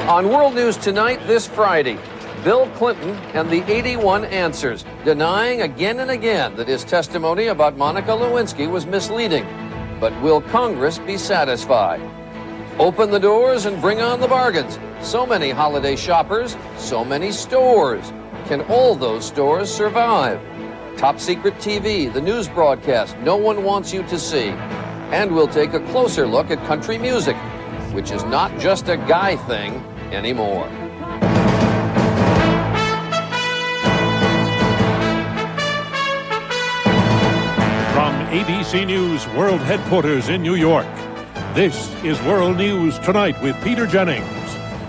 On World News Tonight this Friday, Bill Clinton and the 81 Answers, denying again and again that his testimony about Monica Lewinsky was misleading. But will Congress be satisfied? Open the doors and bring on the bargains. So many holiday shoppers, so many stores. Can all those stores survive? Top secret TV, the news broadcast no one wants you to see. And we'll take a closer look at country music, which is not just a guy thing anymore. From ABC News World Headquarters in New York, this is World News Tonight with Peter Jennings.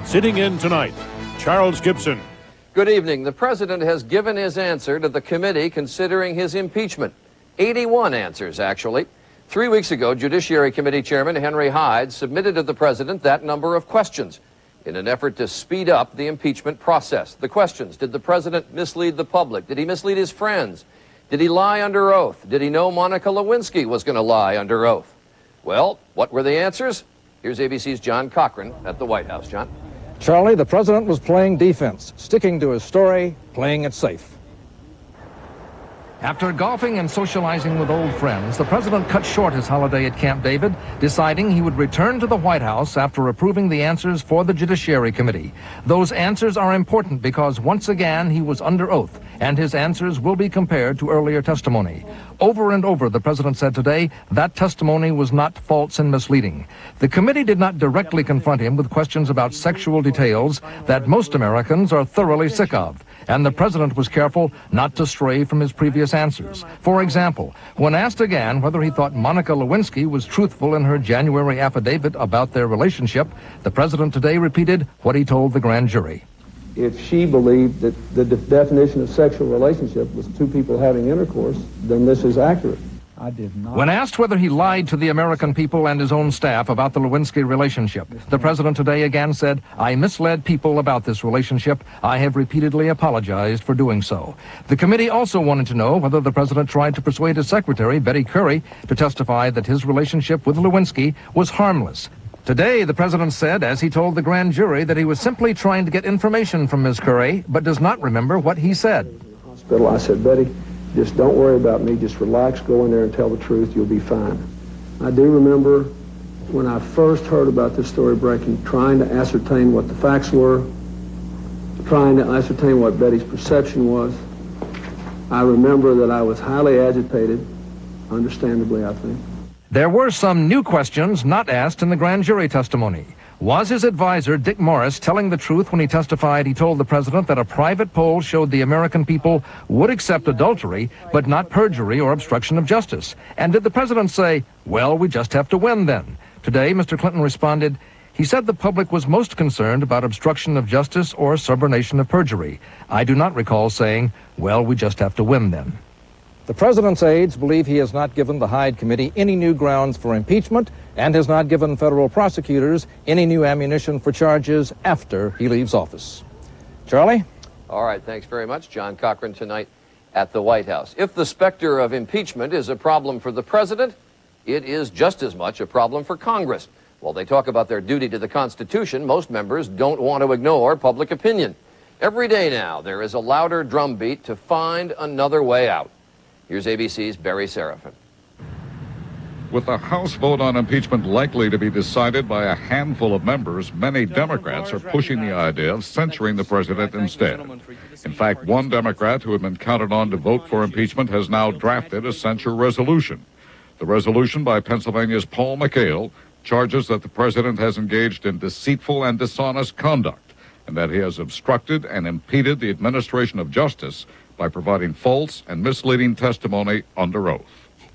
Sitting in tonight, Charles Gibson. Good evening. The president has given his answer to the committee considering his impeachment. 81 answers, actually. 3 weeks ago, Judiciary Committee Chairman Henry Hyde submitted to the president that number of questions in an effort to speed up the impeachment process. The questions: did the president mislead the public? Did he mislead his friends? Did he lie under oath? Did he know Monica Lewinsky was going to lie under oath? Well, what were the answers? Here's ABC's John Cochran at the White House. John? Charlie, the president was playing defense, sticking to his story, playing it safe. After golfing and socializing with old friends, the president cut short his holiday at Camp David, deciding he would return to the White House after approving the answers for the Judiciary Committee. Those answers are important because once again he was under oath, and his answers will be compared to earlier testimony. Over and over, the president said today that testimony was not false and misleading. The committee did not directly confront him with questions about sexual details that most Americans are thoroughly sick of, and the president was careful not to stray from his previous answers. For example, when asked again whether he thought Monica Lewinsky was truthful in her January affidavit about their relationship, the president today repeated what he told the grand jury. If she believed that the definition of sexual relationship was two people having intercourse, then this is accurate. I did not. When asked whether he lied to the American people and his own staff about the Lewinsky relationship, the president today again said, "I misled people about this relationship. I have repeatedly apologized for doing so." The committee also wanted to know whether the president tried to persuade his secretary, Betty Currie, to testify that his relationship with Lewinsky was harmless. Today, the president said, as he told the grand jury, that he was simply trying to get information from Ms. Currie, but does not remember what he said. Hospital, I said, "Betty, just don't worry about me. Just relax, go in there and tell the truth. You'll be fine." I do remember when I first heard about this story breaking, trying to ascertain what the facts were, trying to ascertain what Betty's perception was. I remember that I was highly agitated, understandably, I think. There were some new questions not asked in the grand jury testimony. Was his advisor, Dick Morris, telling the truth when he testified he told the president that a private poll showed the American people would accept adultery, but not perjury or obstruction of justice? And did the president say, "Well, we just have to win then"? Today, Mr. Clinton responded, he said the public was most concerned about obstruction of justice or subornation of perjury. I do not recall saying, "Well, we just have to win then." The president's aides believe he has not given the Hyde Committee any new grounds for impeachment and has not given federal prosecutors any new ammunition for charges after he leaves office. Charlie? All right, thanks very much. John Cochran tonight at the White House. If the specter of impeachment is a problem for the president, it is just as much a problem for Congress. While they talk about their duty to the Constitution, most members don't want to ignore public opinion. Every day now, there is a louder drumbeat to find another way out. Here's ABC's Barry Serafin. With the House vote on impeachment likely to be decided by a handful of members, many Democrats are pushing the idea of censuring the president instead. In fact, one Democrat who had been counted on to vote for impeachment has now drafted a censure resolution. The resolution by Pennsylvania's Paul McHale charges that the president has engaged in deceitful and dishonest conduct and that he has obstructed and impeded the administration of justice by providing false and misleading testimony under oath.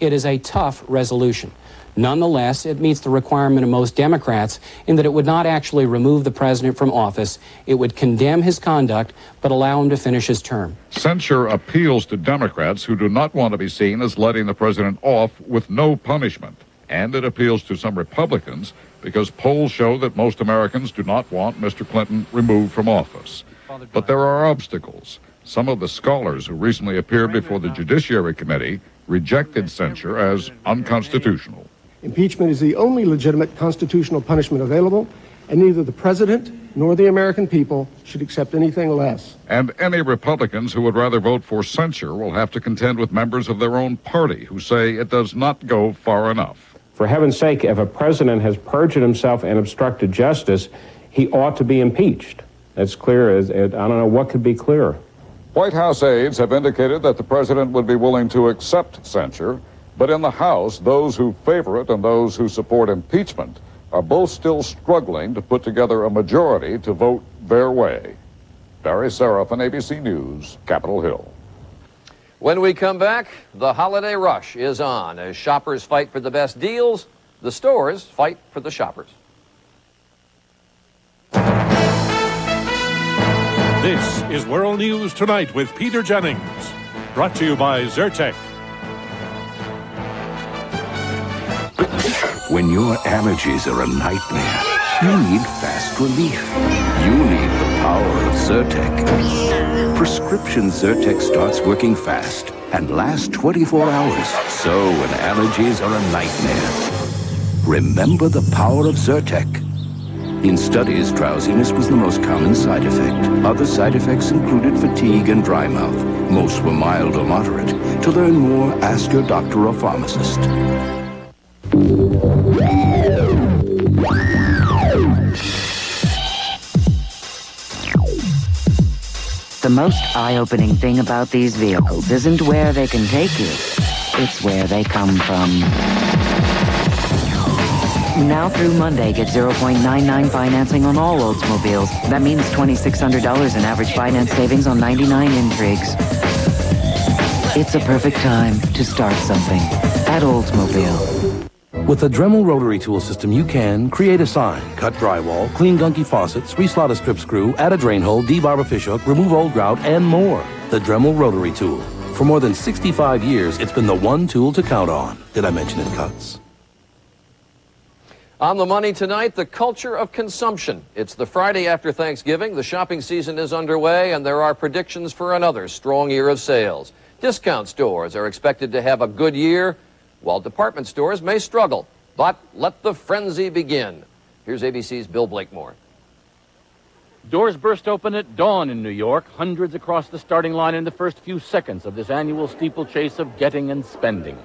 It is a tough resolution. Nonetheless, it meets the requirement of most Democrats in that it would not actually remove the president from office. It would condemn his conduct, but allow him to finish his term. Censure appeals to Democrats who do not want to be seen as letting the president off with no punishment. And it appeals to some Republicans because polls show that most Americans do not want Mr. Clinton removed from office. But there are obstacles. Some of the scholars who recently appeared before the Judiciary Committee rejected censure as unconstitutional. Impeachment is the only legitimate constitutional punishment available, and neither the president nor the American people should accept anything less. And any Republicans who would rather vote for censure will have to contend with members of their own party who say it does not go far enough. For heaven's sake, if a president has perjured himself and obstructed justice, he ought to be impeached. That's clear as, I don't know what could be clearer. White House aides have indicated that the president would be willing to accept censure, but in the House, those who favor it and those who support impeachment are both still struggling to put together a majority to vote their way. Barry Seraphin, ABC News, Capitol Hill. When we come back, the holiday rush is on. As shoppers fight for the best deals, the stores fight for the shoppers. This is World News Tonight with Peter Jennings. Brought to you by Zyrtec. When your allergies are a nightmare, you need fast relief. You need the power of Zyrtec. Prescription Zyrtec starts working fast and lasts 24 hours. So when allergies are a nightmare, remember the power of Zyrtec. In studies, drowsiness was the most common side effect. Other side effects included fatigue and dry mouth. Most were mild or moderate. To learn more, ask your doctor or pharmacist. The most eye-opening thing about these vehicles isn't where they can take you. It's where they come from. Now through Monday, get 0.99 financing on all Oldsmobiles. That means $2,600 in average finance savings on 99 Intrigues. It's a perfect time to start something at Oldsmobile. With the Dremel rotary tool system, you can create a sign, cut drywall, clean gunky faucets, reslot a strip screw, add a drain hole, debarb a fishhook, remove old grout, and more. The Dremel rotary tool. For more than 65 years, it's been the one tool to count on. Did I mention it cuts? On the money tonight, the culture of consumption. It's the Friday after Thanksgiving. The shopping season is underway, and there are predictions for another strong year of sales. Discount stores are expected to have a good year, while department stores may struggle. But let the frenzy begin. Here's ABC's Bill Blakemore. Doors burst open at dawn in New York, hundreds across the starting line in the first few seconds of this annual steeplechase of getting and spending.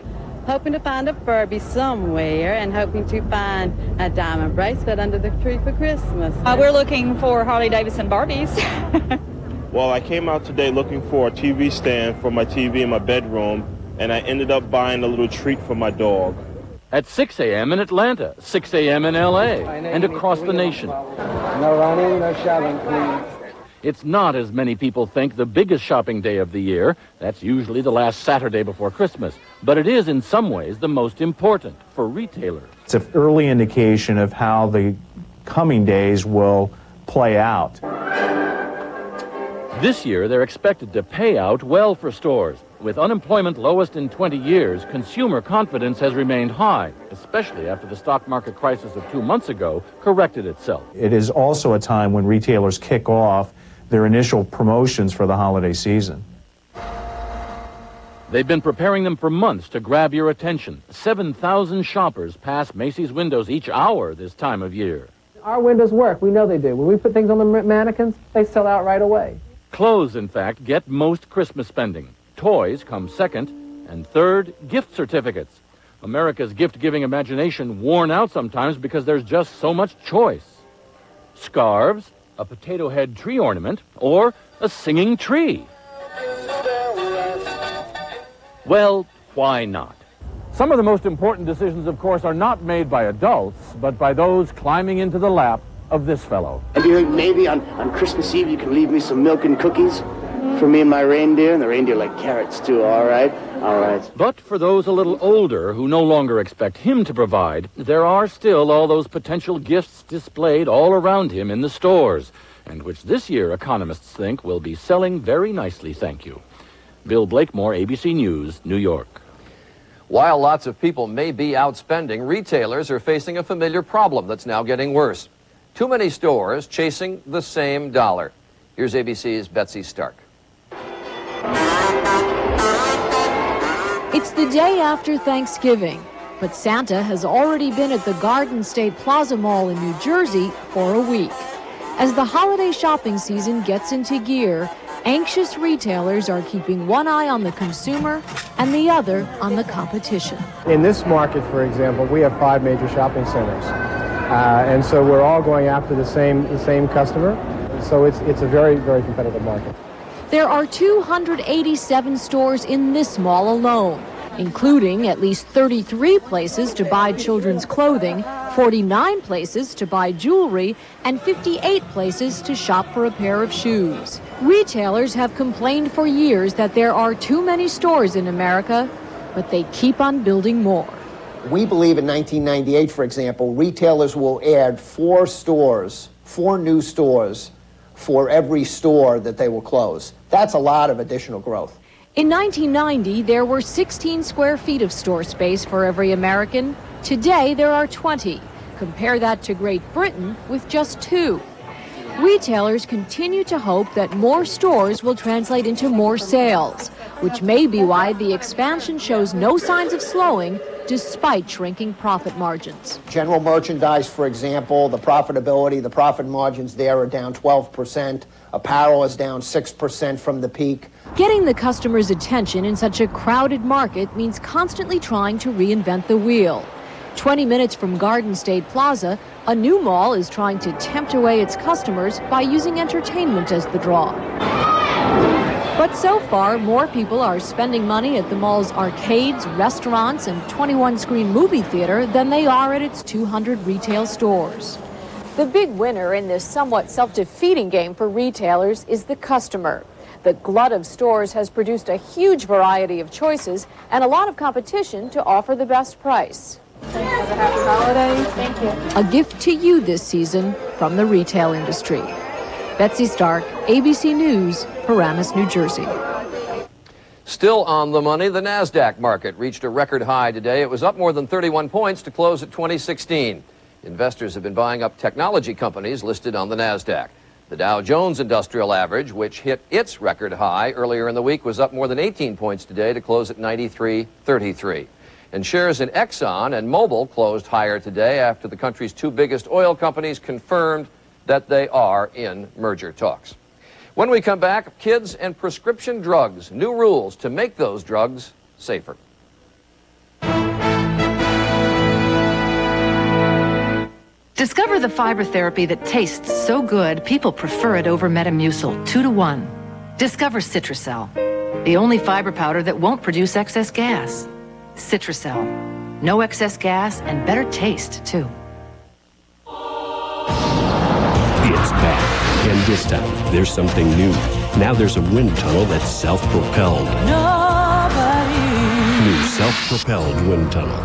Hoping to find a Furby somewhere and hoping to find a diamond bracelet under the tree for Christmas. We're looking for Harley-Davidson Barbies. Well, I came out today looking for a TV stand for my TV in my bedroom, and I ended up buying a little treat for my dog. At 6 a.m. in Atlanta, 6 a.m. in L.A., and across the nation. No running, no shopping, please. It's not, as many people think, the biggest shopping day of the year. That's usually the last Saturday before Christmas. But it is, in some ways, the most important for retailers. It's an early indication of how the coming days will play out. This year, they're expected to pay out well for stores. With unemployment lowest in 20 years, consumer confidence has remained high, especially after the stock market crisis of 2 months ago corrected itself. It is also a time when retailers kick off their initial promotions for the holiday season. They've been preparing them for months to grab your attention. 7,000 shoppers pass Macy's windows each hour this time of year. Our windows work. We know they do. When we put things on the mannequins, they sell out right away. Clothes, in fact, get most Christmas spending. Toys come second, and third, gift certificates. America's gift-giving imagination worn out sometimes because there's just so much choice. Scarves, a potato head tree ornament, or a singing tree. Well, why not? Some of the most important decisions, of course, are not made by adults, but by those climbing into the lap of this fellow. And do you think maybe on Christmas Eve you can leave me some milk and cookies for me and my reindeer? And the reindeer like carrots, too, all right? All right. But for those a little older who no longer expect him to provide, there are still all those potential gifts displayed all around him in the stores, and which this year economists think will be selling very nicely, thank you. Bill Blakemore, ABC News, New York. While lots of people may be outspending, retailers are facing a familiar problem that's now getting worse. Too many stores chasing the same dollar. Here's ABC's Betsy Stark. It's the day after Thanksgiving, but Santa has already been at the Garden State Plaza Mall in New Jersey for a week. As the holiday shopping season gets into gear, anxious retailers are keeping one eye on the consumer and the other on the competition. In this market, for example, we have 5 major shopping centers. And so we're all going after the same customer. So it's a very, very competitive market. There are 287 stores in this mall alone, including at least 33 places to buy children's clothing, 49 places to buy jewelry, and 58 places to shop for a pair of shoes. Retailers have complained for years that there are too many stores in America, but they keep on building more. We believe in 1998, for example, retailers will add 4 new stores for every store that they will close. That's a lot of additional growth. In 1990, there were 16 square feet of store space for every American. Today, there are 20. Compare that to Great Britain with just 2. Retailers continue to hope that more stores will translate into more sales, which may be why the expansion shows no signs of slowing despite shrinking profit margins. General merchandise, for example, the profitability, the profit margins there are down 12%. Apparel is down 6% from the peak. Getting the customer's attention in such a crowded market means constantly trying to reinvent the wheel. 20 minutes from Garden State Plaza, a new mall is trying to tempt away its customers by using entertainment as the draw. But so far, more people are spending money at the mall's arcades, restaurants, and 21-screen movie theater than they are at its 200 retail stores. The big winner in this somewhat self-defeating game for retailers is the customer. The glut of stores has produced a huge variety of choices and a lot of competition to offer the best price. Have a happy holiday. Thank you. A gift to you this season from the retail industry. Betsy Stark, ABC News, Paramus, New Jersey. Still on the money, the NASDAQ market reached a record high today. It was up more than 31 points to close at 2016. Investors have been buying up technology companies listed on the NASDAQ. The Dow Jones Industrial Average, which hit its record high earlier in the week, was up more than 18 points today to close at 93.33. And shares in Exxon and Mobil closed higher today after the country's 2 biggest oil companies confirmed that they are in merger talks. When we come back, kids and prescription drugs, new rules to make those drugs safer. Discover the fiber therapy that tastes so good people prefer it over Metamucil 2-to-1. Discover Citracel, the only fiber powder that won't produce excess gas. Citracel, no excess gas and better taste too. It's back, and this time there's something new. Now there's a wind tunnel that's self-propelled. New self-propelled wind tunnel.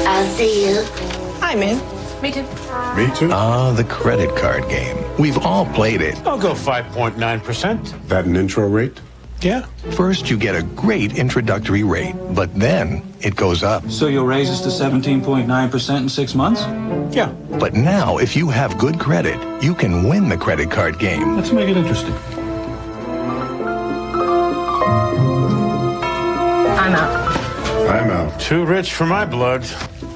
I'll see you. Hi, Min. Me too. Me too. Ah, the credit card game. We've all played it. I'll go 5.9%. That an intro rate? Yeah. First, you get a great introductory rate, but then it goes up. So you'll raise us to 17.9% in 6 months? Yeah. But now, if you have good credit, you can win the credit card game. Let's make it interesting. I'm out. I'm out. Too rich for my blood.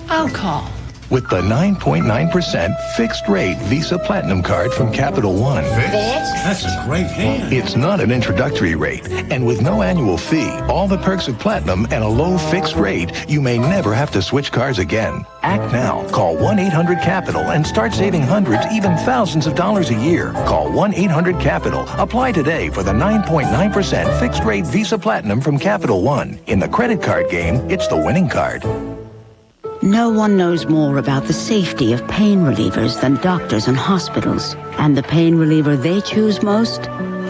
I'll call. With the 9.9% fixed rate Visa Platinum card from Capital One. That's a great hand. It's not an introductory rate, and with no annual fee, all the perks of Platinum, and a low fixed rate, you may never have to switch cards again. Act now. Call 1-800-CAPITAL and start saving hundreds, even thousands of dollars a year. Call 1-800-CAPITAL. Apply today for the 9.9% fixed rate Visa Platinum from Capital One. In the credit card game, it's the winning card. No one knows more about the safety of pain relievers than doctors and hospitals. And the pain reliever they choose most?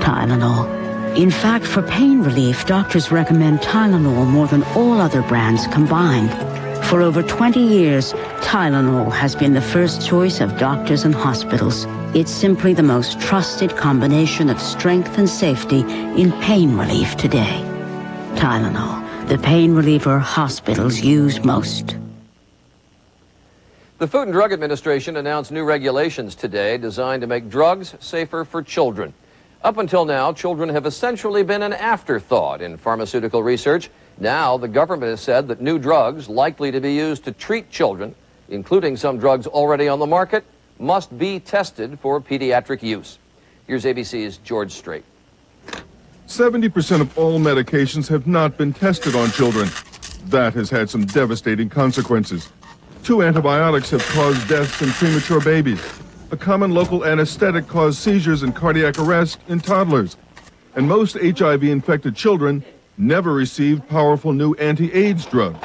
Tylenol. In fact, for pain relief, doctors recommend Tylenol more than all other brands combined. For over 20 years, Tylenol has been the first choice of doctors and hospitals. It's simply the most trusted combination of strength and safety in pain relief today. Tylenol, the pain reliever hospitals use most. The Food and Drug Administration announced new regulations today designed to make drugs safer for children. Up until now, children have essentially been an afterthought in pharmaceutical research. Now, the government has said that new drugs likely to be used to treat children including some drugs already on the market, must be tested for pediatric use. Here's ABC's George Strait. 70% of all medications have not been tested on children. That has had some devastating consequences. 2 antibiotics have caused deaths in premature babies. A common local anesthetic caused seizures and cardiac arrest in toddlers. And most HIV-infected children never received powerful new anti-AIDS drugs.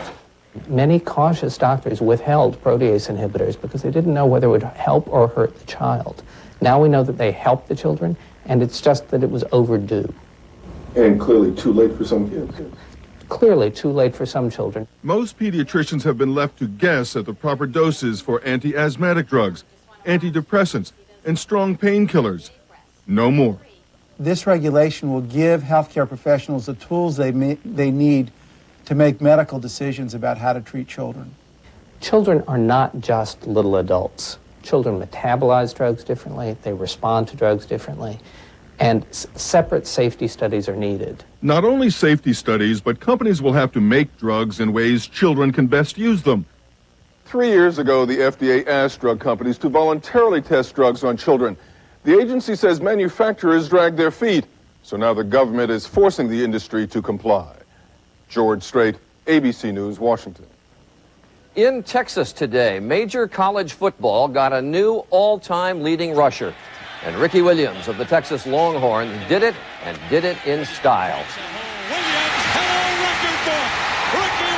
Many cautious doctors withheld protease inhibitors because they didn't know whether it would help or hurt the child. Now we know that they help the children, and it's just that it was overdue. And clearly too late for some kids. Clearly too late for some children. Most pediatricians have been left to guess at the proper doses for anti-asthmatic drugs, antidepressants, and strong painkillers. No more. This regulation will give healthcare professionals the tools they need to make medical decisions about how to treat children. Children are not just little adults. Children metabolize drugs differently, they respond to drugs differently, and separate safety studies are needed. Not only safety studies, but companies will have to make drugs in ways children can best use them. 3 years ago, the FDA asked drug companies to voluntarily test drugs on children. The agency says manufacturers dragged their feet, so now the government is forcing the industry to comply. George Strait, ABC News, Washington. In Texas today, major college football got a new all-time leading rusher. And Ricky Williams of the Texas Longhorns did it, and did it in style. Ricky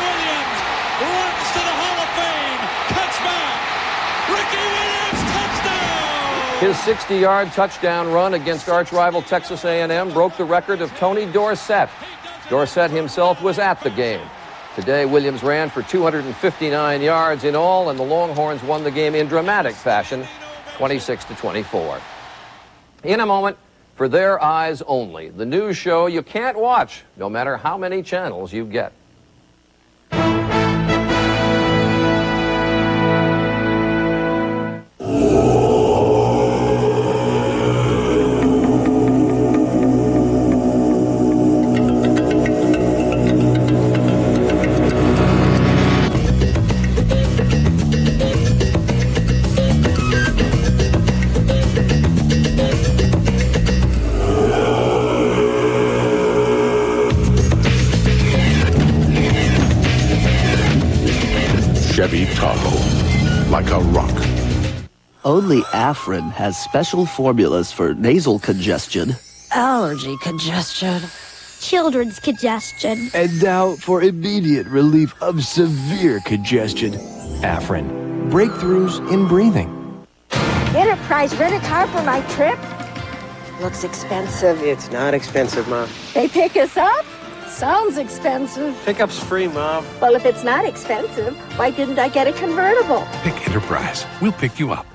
Williams runs to the Hall of Fame. Touchback. Ricky Williams, touchdown! His 60-yard touchdown run against arch-rival Texas A&M broke the record of Tony Dorsett. Dorsett himself was at the game. Today, Williams ran for 259 yards in all, and the Longhorns won the game in dramatic fashion, 26-24. In a moment, for their eyes only, the news show you can't watch, no matter how many channels you get. Chevy Tahoe, like a rock. Only Afrin has special formulas for nasal congestion, allergy congestion, children's congestion, and now for immediate relief of severe congestion. Afrin, breakthroughs in breathing. Enterprise rent a car for my trip? Looks expensive. It's not expensive, Mom. They pick us up? Sounds expensive. Pickup's free, Mom. Well, if it's not expensive, why didn't I get a convertible? Pick Enterprise. We'll pick you up.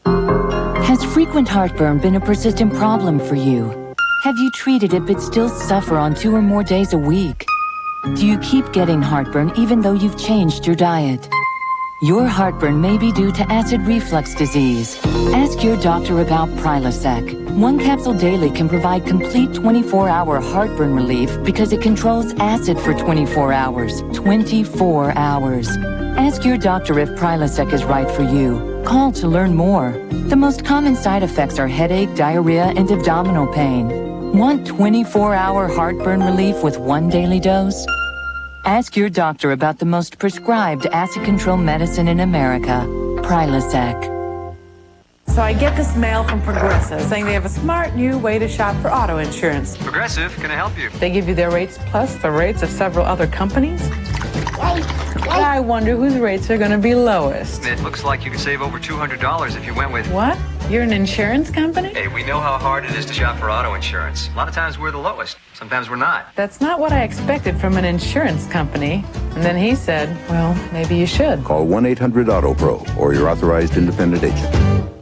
Has frequent heartburn been a persistent problem for you? Have you treated it but still suffer on 2 or more days a week? Do you keep getting heartburn even though you've changed your diet? Your heartburn may be due to acid reflux disease. Ask your doctor about Prilosec. 1 capsule daily can provide complete 24-hour heartburn relief because it controls acid for 24 hours. 24 hours. Ask your doctor if Prilosec is right for you. Call to learn more. The most common side effects are headache, diarrhea, and abdominal pain. Want 24-hour heartburn relief with 1 daily dose? Ask your doctor about the most prescribed acid control medicine in America, Prilosec. So I get this mail from Progressive saying they have a smart new way to shop for auto insurance. Progressive, can I help you? They give you their rates plus the rates of several other companies. I wonder whose rates are going to be lowest. It looks like you could save over $200 if you went with... What? You're an insurance company? Hey, we know how hard it is to shop for auto insurance. A lot of times we're the lowest. Sometimes we're not. That's not what I expected from an insurance company. And then he said, well, maybe you should. Call 1-800-AUTO-PRO or your authorized independent agent.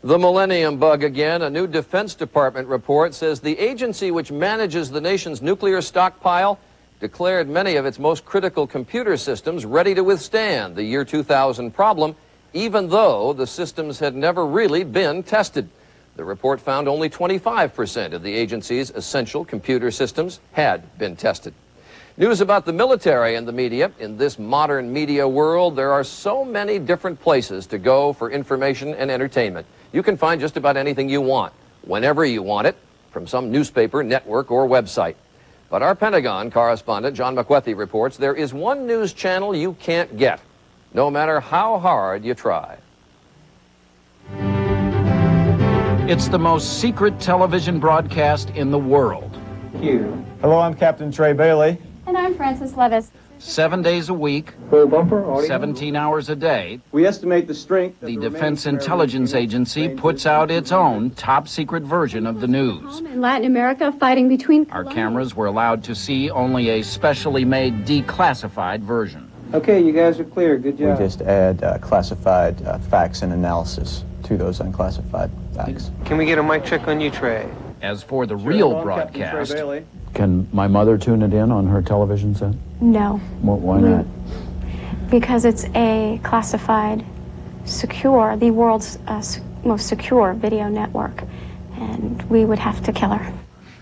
The Millennium Bug again. A new Defense Department report says the agency which manages the nation's nuclear stockpile declared many of its most critical computer systems ready to withstand the year 2000 problem, even though the systems had never really been tested. The report found only 25% of the agency's essential computer systems had been tested. News about the military and the media. In this modern media world, there are so many different places to go for information and entertainment. You can find just about anything you want, whenever you want it, from some newspaper, network, or website. But our Pentagon correspondent, John McWethy, reports there is one news channel you can't get, no matter how hard you try. It's the most secret television broadcast in the world. Hello, I'm Captain Trey Bailey. And I'm Francis Levis. 7 days a week, Full bumper, audio. 17 hours a day. We estimate the strength. The Defense Intelligence Agency puts out its own top-secret version of the news. In Latin America, fighting between Our cameras were allowed to see only a specially made declassified version. Okay, you guys are clear. Good job. We just add classified facts and analysis to those unclassified facts. Can we get a mic check on you, Trey? As for the real broadcast, Can my mother tune it in on her television set? No. Why not? Because it's a classified, secure, the world's most secure video network, and we would have to kill her.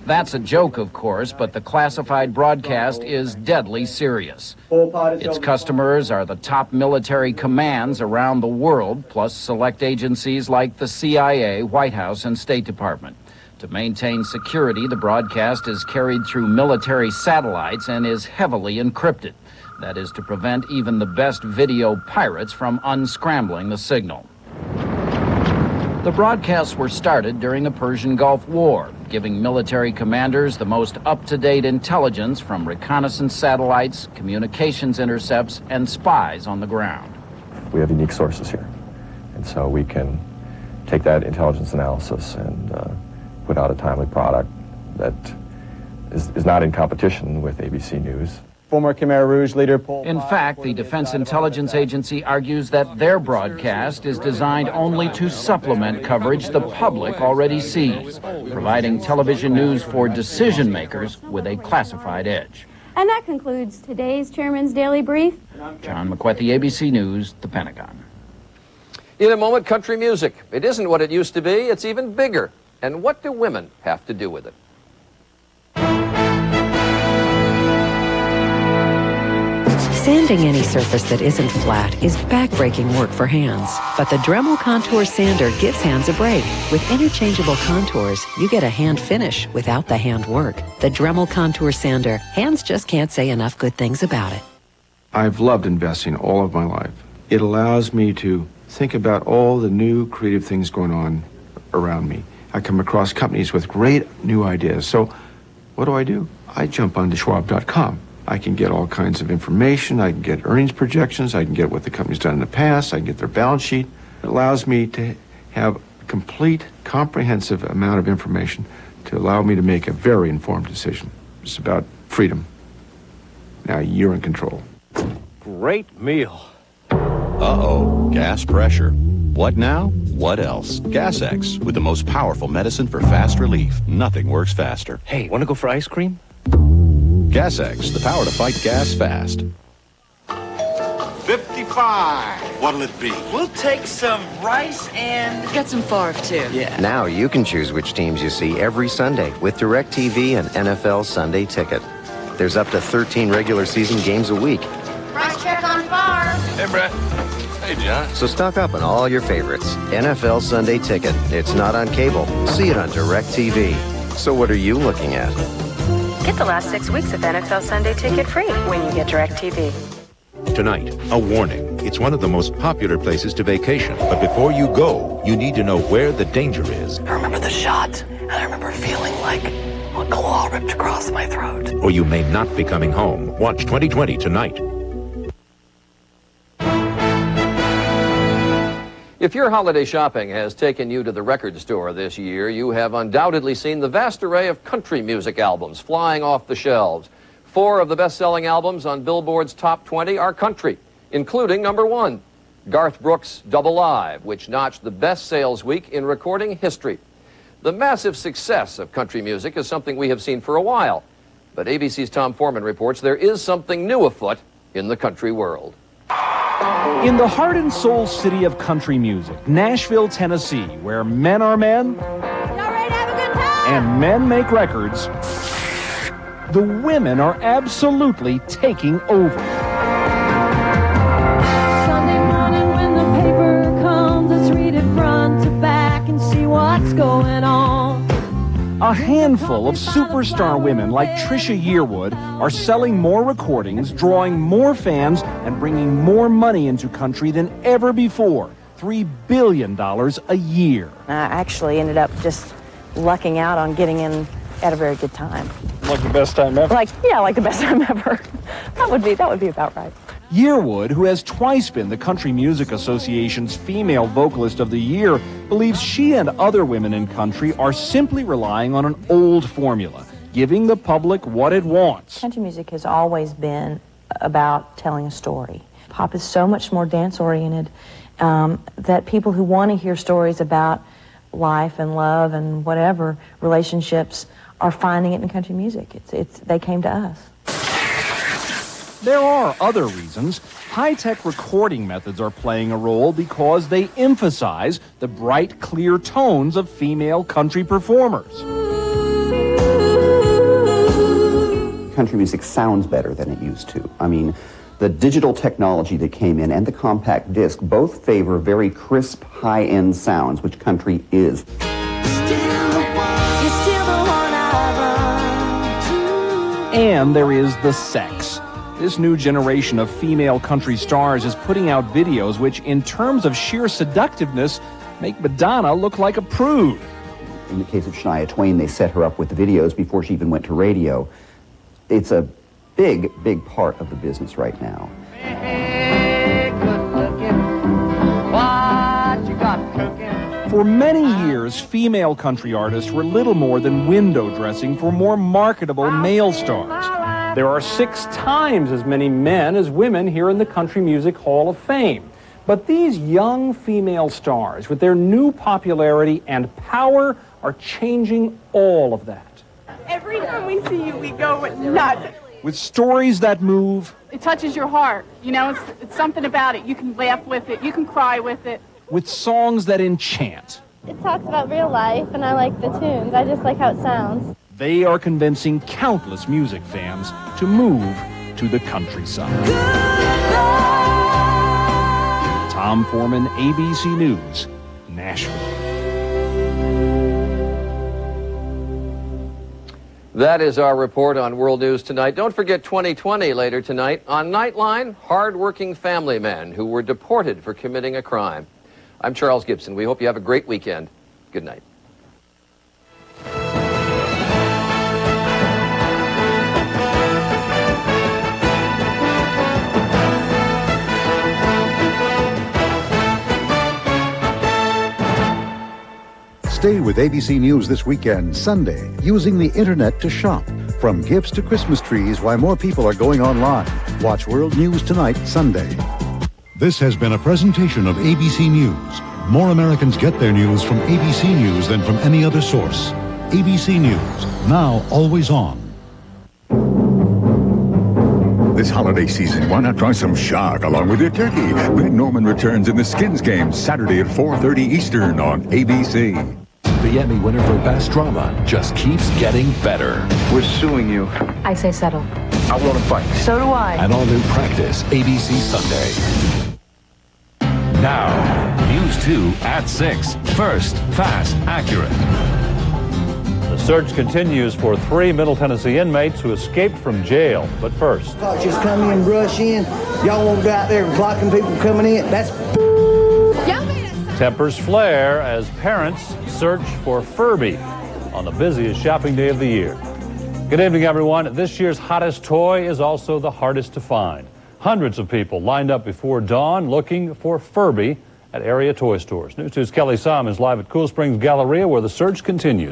That's a joke, of course, but the classified broadcast is deadly serious. Its customers are the top military commands around the world, plus select agencies like the CIA, White House, and State Department. To maintain security, the broadcast is carried through military satellites and is heavily encrypted. That is to prevent even the best video pirates from unscrambling the signal. The broadcasts were started during the Persian Gulf War, giving military commanders the most up-to-date intelligence from reconnaissance satellites, communications intercepts, and spies on the ground. We have unique sources here, and so we can take that intelligence analysis and put out a timely product that is not in competition with ABC News. Former Khmer Rouge leader Pol Pot. In fact, the Defense Intelligence Agency argues that their broadcast is designed only to supplement coverage the public already sees, providing television news for decision makers with a classified edge. And that concludes today's Chairman's Daily Brief. John McWethy, ABC News, the Pentagon. In a moment, country music. It isn't what it used to be, it's even bigger. And what do women have to do with it? Sanding any surface that isn't flat is back-breaking work for hands. But the Dremel Contour Sander gives hands a break. With interchangeable contours, you get a hand finish without the hand work. The Dremel Contour Sander, hands just can't say enough good things about it. I've loved investing all of my life. It allows me to think about all the new creative things going on around me. I come across companies with great new ideas. So what do? I jump onto Schwab.com. I can get all kinds of information. I can get earnings projections. I can get what the company's done in the past. I can get their balance sheet. It allows me to have a complete, comprehensive amount of information to allow me to make a very informed decision. It's about freedom. Now you're in control. Great meal. Uh-oh, gas pressure. What now? What else? Gas-X, with the most powerful medicine for fast relief. Nothing works faster. Hey, want to go for ice cream? Gas-X, the power to fight gas fast. 55. What'll it be? We'll take some rice and get some farf too. Yeah. Now you can choose which teams you see every Sunday with DirecTV and NFL Sunday Ticket. There's up to 13 regular season games a week. Price check on farf. Hey, Brett. Hey, John. So stock up on all your favorites. NFL Sunday Ticket. It's not on cable. See it on DirecTV. So what are you looking at? Get the last 6 weeks of NFL Sunday Ticket free when you get DirecTV. Tonight, a warning. It's one of the most popular places to vacation. But before you go, you need to know where the danger is. I remember the shot, and I remember feeling like a claw ripped across my throat. Or you may not be coming home. Watch 2020 tonight. If your holiday shopping has taken you to the record store this year, you have undoubtedly seen the vast array of country music albums flying off the shelves. 4 of the best-selling albums on Billboard's Top 20 are country, including number 1, Garth Brooks' Double Live, which notched the best sales week in recording history. The massive success of country music is something we have seen for a while, but ABC's Tom Foreman reports there is something new afoot in the country world. In the heart and soul city of country music, Nashville, Tennessee, where men are men and men make records, The women are absolutely taking over. Sunday morning when the paper comes, let's read it front to back and see what's going on. A handful of superstar women like Trisha Yearwood are selling more recordings, drawing more fans, and bringing more money into country than ever before. $3 billion a year. I actually ended up just lucking out on getting in at a very good time. Like the best time ever? Like the best time ever. That would be about right. Yearwood, who has twice been the Country Music Association's Female Vocalist of the Year, believes she and other women in country are simply relying on an old formula, giving the public what it wants. Country music has always been about telling a story. Pop is so much more dance-oriented that people who want to hear stories about life and love and whatever relationships are finding it in country music. They came to us. There are other reasons. High-tech recording methods are playing a role because they emphasize the bright, clear tones of female country performers. Country music sounds better than it used to. I mean, the digital technology that came in and the compact disc both favor very crisp, high-end sounds, which country is. And there is the sex. This new generation of female country stars is putting out videos which, in terms of sheer seductiveness, make Madonna look like a prude. In the case of Shania Twain, they set her up with the videos before she even went to radio. It's a big, big part of the business right now. For many years, female country artists were little more than window dressing for more marketable male stars. There are 6 times as many men as women here in the Country Music Hall of Fame. But these young female stars, with their new popularity and power, are changing all of that. Every time we see you, we go nuts. With stories that move. It touches your heart. You know, it's something about it. You can laugh with it. You can cry with it. With songs that enchant. It talks about real life, and I like the tunes. I just like how it sounds. They are convincing countless music fans to move to the countryside. Tom Foreman, ABC News, Nashville. That is our report on World News Tonight. Don't forget 2020 later tonight. On Nightline, hard-working family men who were deported for committing a crime. I'm Charles Gibson. We hope you have a great weekend. Good night. Stay with ABC News this weekend, Sunday, using the internet to shop. From gifts to Christmas trees, why more people are going online. Watch World News Tonight, Sunday. This has been a presentation of ABC News. More Americans get their news from ABC News than from any other source. ABC News, now always on. This holiday season, why not try some shark along with your turkey? Greg Norman returns in the Skins game Saturday at 4:30 Eastern on ABC. The Emmy winner for Best Drama just keeps getting better. We're suing you. I say settle. I want to fight. So do I. An all-new Practice, ABC Sunday. Now, News 2 at 6. First, fast, accurate. The search continues for 3 Middle Tennessee inmates who escaped from jail. But first, just come in, brush in. Y'all won't go out there blocking people coming in. That's tempers flare as parents search for Furby on the busiest shopping day of the year. Good evening, everyone. This year's hottest toy is also the hardest to find. Hundreds of people lined up before dawn looking for Furby at area toy stores. News 2's Kelly Simon is live at Cool Springs Galleria, where the search continues.